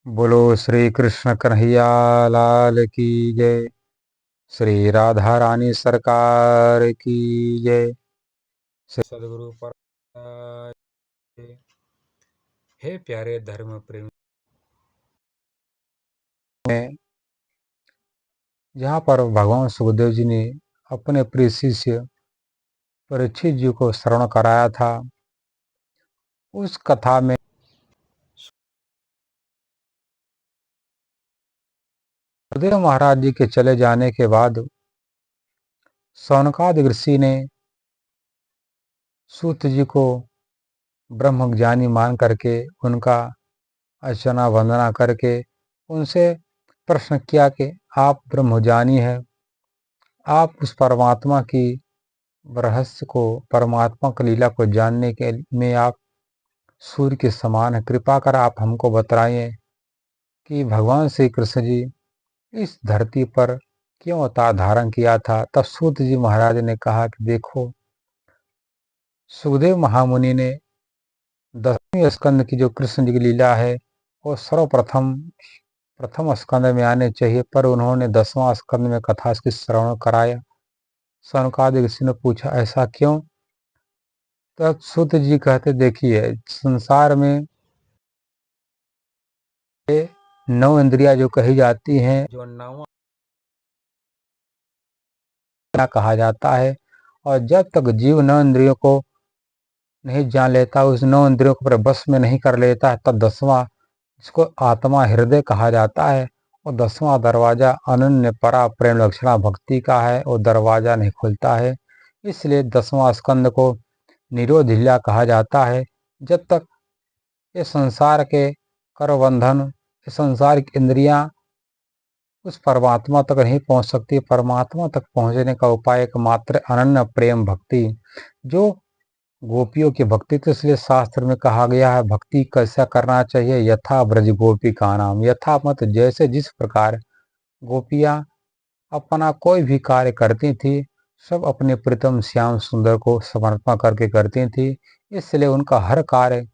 बोलो श्री कृष्ण कन्हैया लाल की जय। श्री राधा रानी सरकार की जय। सदगुरु पर हे प्यारे धर्म प्रेमी में जहाँ पर भगवान सुखदेव जी ने अपने प्रिय शिष्य परीक्षित जी को श्रवण कराया था, उस कथा में सुखदेव महाराज जी के चले जाने के बाद शौनकादि ऋषि ने सूत जी को ब्रह्मज्ञानी मान करके उनका अर्चना वंदना करके उनसे प्रश्न किया कि आप ब्रह्मज्ञानी हैं, आप उस परमात्मा की रहस्य को, परमात्मा की लीला को जानने के में आप सूर्य के समान है। कृपा कर आप हमको बताइए कि भगवान श्री कृष्ण जी इस धरती पर क्यों अवतार धारण किया था। तब सूत जी महाराज ने कहा कि देखो, सुखदेव महामुनि ने 10वें स्कंद की जो कृष्ण जी की लीला है वो सर्वप्रथम प्रथम स्कंद में आने चाहिए, पर उन्होंने 10वां स्कंद में कथा की श्रवण कराया। सनकादि ऋषि ने पूछा ऐसा क्यों। तब सूत जी कहते देखिए, संसार में 9 इंद्रियां जो कही जाती हैं, जो 9वां कहा जाता है, और जब तक जीव 9 इंद्रियों को नहीं जान लेता, उस 9 इंद्रियों को बस में नहीं कर लेता है, तब 10वां, इसको आत्मा हृदय कहा जाता है, और 10वां दरवाजा अनन्य परा प्रेम लक्षणा भक्ति का है, वो दरवाजा नहीं खुलता है। इसलिए 10वां स्कंद को निरोध लीला कहा जाता है। जब तक ये संसार के करबंधन, ये संसार की इंद्रियां उस परमात्मा तक नहीं पहुंच सकती। परमात्मा तक पहुंचने का उपाय एकमात्र अनन्य प्रेम भक्ति, जो गोपियों की भक्ति। तो इसलिए शास्त्र में कहा गया है भक्ति कैसा करना चाहिए, यथा ब्रज गोपी का नाम। यथा मत जैसे जिस प्रकार गोपियां अपना कोई भी कार्य करती थी, सब अपने प्रीतम श्याम सुंदर को समर्पण करके करती थी। इसलिए उनका हर कार्य,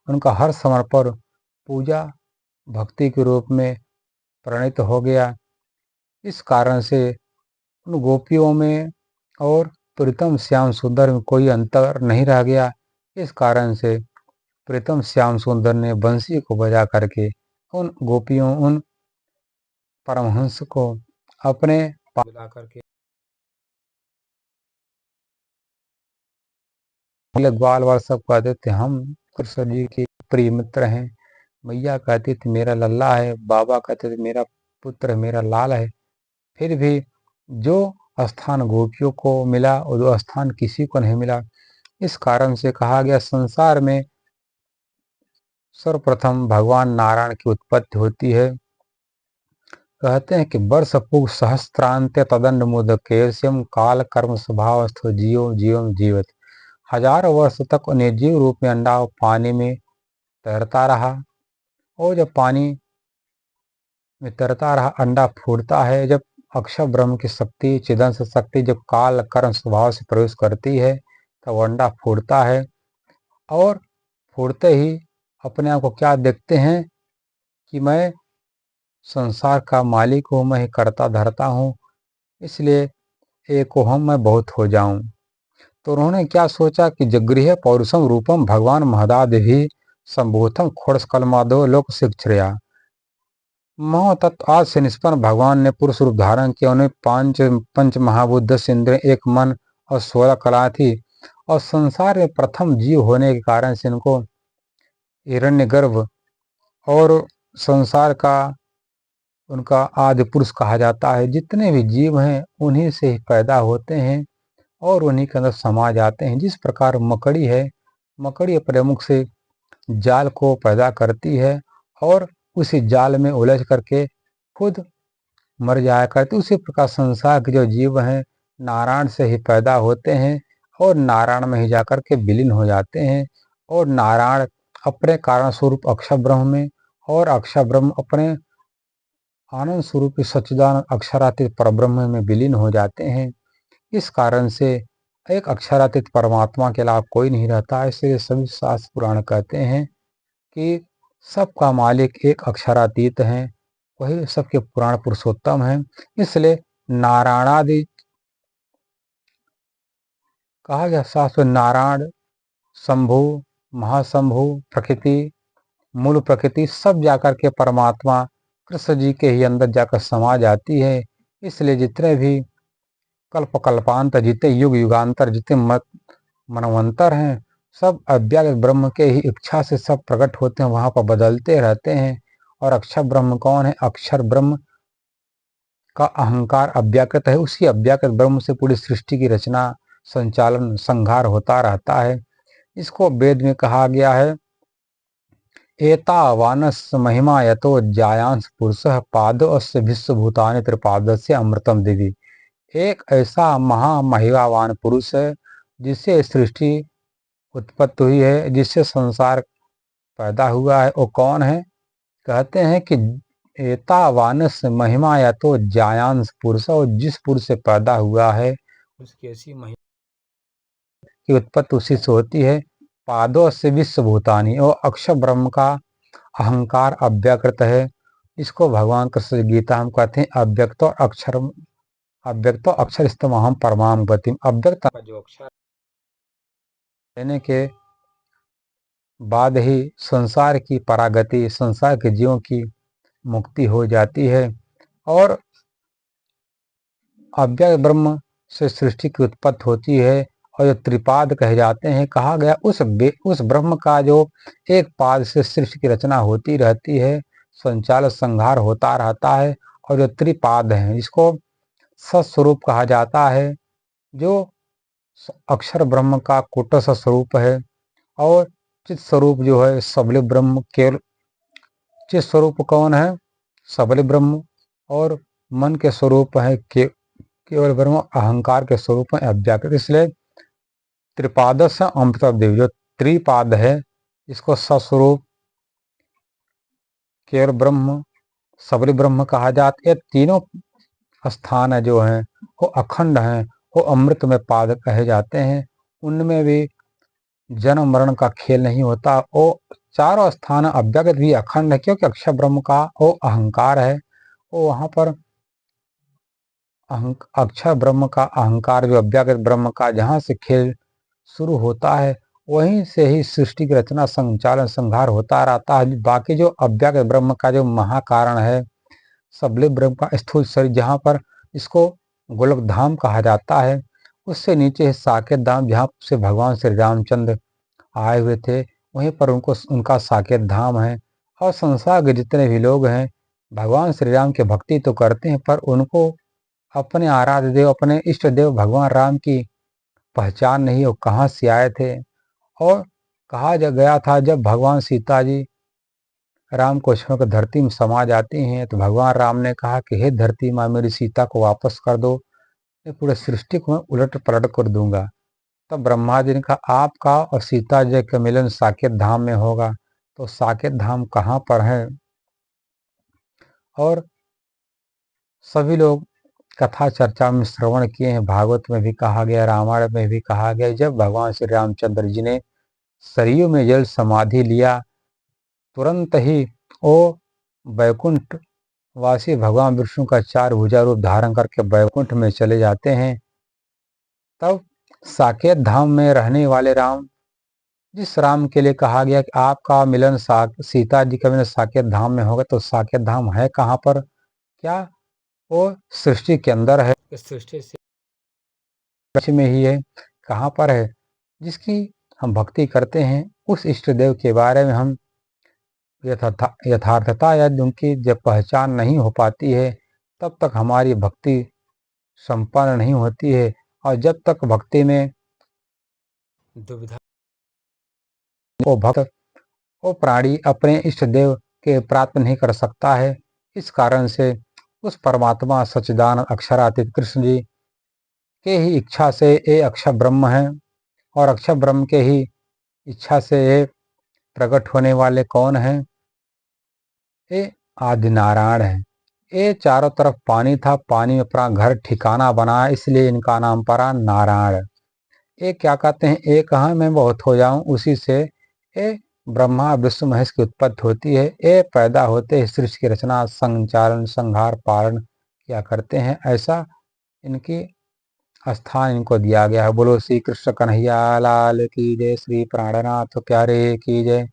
उनका हर समर्पण पूजा भक्ति के रूप में परिणित हो गया। इस कारण से उन गोपियों में और प्रीतम श्याम सुंदर में कोई अंतर नहीं रह गया। इस कारण से प्रीतम श्याम सुंदर ने बंसी को बजा करके उन गोपियों, उन परमहंस को अपने बुला करके ग्वाल वाल सब कहते थे हम कृष्ण जी के प्रिय मित्र हैं। मैया कहती थी मेरा लल्ला है, बाबा कहते थे मेरा पुत्र, मेरा लाल है। फिर भी जो स्थान गोपियों को मिला वो स्थान किसी को नहीं मिला। इस कारण से कहा गया संसार में सर्वप्रथम भगवान नारायण की उत्पत्ति होती है। कहते हैं कि वर्ष पुग सहस्त्रांत्य तदंड मुदकेश्यम काल कर्म स्वभावस्थ जीव जीवम जीवत। हजारों वर्ष तक निर्जीव रूप में अंडा पानी में तैरता रहा, और जब पानी में तैरता रहा अंडा फूटता है। जब अक्षर ब्रह्म की शक्ति, चिदंश शक्ति जब काल कर्म स्वभाव से प्रवेश करती है तब तो अंडा फूटता है, और फूटते ही अपने आप को क्या देखते हैं कि मैं संसार का मालिक हूँ, मैं ही करता धरता हूँ, इसलिए एक हम मैं बहुत हो जाऊं। तो उन्होंने क्या सोचा कि जगृह पौरुषम रूपम भगवान महदादि भी संभूतम खोड़स कलमादो लोक शिक्षया। महो तत्व आज से निष्पन्न भगवान ने पुरुष रूप धारण किया। उन्हें पंच महाभूत, 10 इंद्रिय, एक मन और 16 कला थी, और संसार में प्रथम जीव होने के कारण से इनको हिरण्यगर्भ और संसार का उनका आदि पुरुष कहा जाता है। जितने भी जीव हैं उन्हीं से ही पैदा होते हैं और उन्हीं के अंदर समा जाते हैं। जिस प्रकार मकड़ी है, मकड़ी अपने मुख से जाल को पैदा करती है और उसी जाल में उलझ करके खुद मर जाया करती, उसी प्रकार संसार के जो जीव हैं नारायण से ही पैदा होते हैं और नारायण में ही जाकर के विलीन हो जाते हैं, और नारायण अपने कारण स्वरूप अक्षर ब्रह्म में, और अक्षर ब्रह्म अपने आनंद स्वरूप सच्चिदानंद अक्षरातीत परब्रह्म में विलीन हो जाते हैं। इस कारण से एक अक्षरातीत परमात्मा के अलावा कोई नहीं रहता। इसलिए सभी शास्त्र पुराण कहते हैं कि सबका मालिक एक अक्षरातीत है, वही सबके पुराण पुरुषोत्तम है। इसलिए नारायणादि कहा गया शास्त्र नारायण, शंभु, महाशंभु, प्रकृति, मूल प्रकृति सब जाकर के परमात्मा कृष्ण जी के ही अंदर जाकर समा जाती है। इसलिए जितने भी कल्प कल्पांतर, जितने युग युगांतर, जितने मनवंतर हैं, सब अव्यक्त ब्रह्म के ही इच्छा से सब प्रकट होते हैं, वहां पर बदलते रहते हैं। और अक्षर ब्रह्म कौन है? अक्षर ब्रह्म का अहंकार अव्यक्त है, उसी अव्यक्त ब्रह्म से पूरी सृष्टि की रचना, संचालन, संहार होता रहता है। इसको वेद में कहा गया है, एतावानस महिमा यतो जायांस पुरुषः पादोस्य विश्वभूतानि त्रिपादस्य अमृतम दिवि। एक ऐसा महामहिमावान पुरुष है जिससे सृष्टि उत्पत्ति हुई है, जिससे संसार पैदा हुआ है। वो कौन है? कहते हैं कि एतावानस महिमा या तो जायांस पुरुष, और जिस पुरुष से पैदा हुआ है उसकी ऐसी महिमा की उत्पत्ति उसी से होती है। पादों से विश्व भूतानी, और अक्षर ब्रह्म का अहंकार अव्यक्त है। इसको भगवान कृष्ण गीता हम कहते हैं अव्यक्तो अक्षर, अव्यक्तो अक्षर स्तमहम परमाम गतिम। अव्यक्त का जो अक्षर लेने के बाद ही संसार की परागति, संसार के जीवों की मुक्ति हो जाती है। और अव्यक्त ब्रह्म से सृष्टि की उत्पत्ति होती है। और जो त्रिपाद कहे जाते हैं, कहा गया उस ब्रह्म का जो एक पाद से सृष्टि की रचना होती रहती है, संचालन संहार होता रहता है। और जो त्रिपाद हैं, इसको सत्स्वरूप कहा जाता है, जो अक्षर ब्रह्म का कुटस्थ स्वरूप है। और चित स्वरूप जो है सबले ब्रह्म, केवल चित स्वरूप कौन है? सबले ब्रह्म। और मन के स्वरूप है केवल ब्रह्म, अहंकार के स्वरूप है अव्यक्त। इसलिए त्रिपाद से अमृत देव, जो त्रिपाद है, इसको सस्वरूप, केवल ब्रह्म, सबले ब्रह्म कहा जाता है। तीनों स्थान जो हैं वो अखंड हैं, वो अमृत में पाद कहे जाते हैं। उनमें भी जन्म मरण का खेल नहीं होता। वो चारों स्थान अव्यक्त भी अखंड है, क्योंकि अक्षर ब्रह्म का वो अहंकार है। वो वहां पर अक्षर ब्रह्म का अहंकार, जो अव्यक्त ब्रह्म का जहाँ से खेल शुरू होता है, वहीं से ही सृष्टि की रचना, संचालन, संहार होता रहता है। बाकी जो अव्यक्त ब्रह्म का जो महाकारण है, सबले ब्रह्म का स्थूल शरीर, जहाँ पर इसको गोलक धाम कहा जाता है, उससे नीचे है साकेत धाम, जहाँ से भगवान श्री रामचंद्र आए हुए थे, वहीं पर उनका साकेत धाम है। और संसार के जितने भी लोग हैं, भगवान श्री राम की भक्ति तो करते हैं, पर उनको अपने आराध्य देव, अपने इष्ट देव भगवान राम की पहचान नहीं हो, कहाँ से आए थे। और कहा गया था, जब भगवान सीता जी राम को छोड़कर धरती में समा जाती हैं, तो भगवान राम ने कहा कि हे धरती माँ, मेरी सीता को वापस कर दो, मैं पूरे सृष्टि को मैं उलट पलट कर दूंगा। तब ब्रह्मा जी ने कहा, आपका और सीता जी का मिलन साकेत धाम में होगा। तो साकेत धाम कहाँ पर है? और सभी लोग कथा चर्चा में श्रवण किए हैं, भागवत में भी कहा गया, रामायण में भी कहा गया, जब भगवान श्री रामचंद्र जी ने सरयू में जल समाधि लिया, तुरंत ही वो बैकुंठ वासी भगवान विष्णु का 4 भुजा रूप धारण करके बैकुंठ में चले जाते हैं। तब साकेत धाम में रहने वाले राम, जिस राम के लिए कहा गया कि आपका मिलन सीता जी का मिलन साकेत धाम में होगा, तो साकेत धाम है कहाँ पर? क्या वो सृष्टि के अंदर है? सृष्टि से में ही है। कहाँ पर है? जिसकी हम भक्ति करते हैं, उस इष्ट देव के बारे में हम यथार्थता या उनकी जब पहचान नहीं हो पाती है, तब तक हमारी भक्ति संपन्न नहीं होती है। और जब तक भक्ति में दुविधा, वो भक्त, वो प्राणी अपने इष्ट देव के प्राप्त नहीं कर सकता है। इस कारण से उस परमात्मा सच्चिदानंद अक्षरातीत कृष्ण जी के ही इच्छा से ये अक्षर ब्रह्म है, और अक्षर ब्रह्म के ही इच्छा से ये प्रकट होने वाले कौन हैं? ये आदि नारायण है। ये चारों तरफ पानी था, पानी में अपना घर ठिकाना बनाया, इसलिए इनका नाम पड़ा नारायण। ये क्या कहते हैं, एक कहाँ मैं बहुत हो जाऊं, उसी से ये ब्रह्मा विष्णु महेश की उत्पत्ति होती है। ये पैदा होते ही सृष्टि की रचना संचालन संहार पालन किया करते हैं। ऐसा इनकी स्थान इनको दिया गया है। बोलो श्री कृष्ण कन्हैया लाल की जय, श्री प्राणनाथ प्यारे की जय,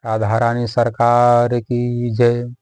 राधा रानी सरकार की जय।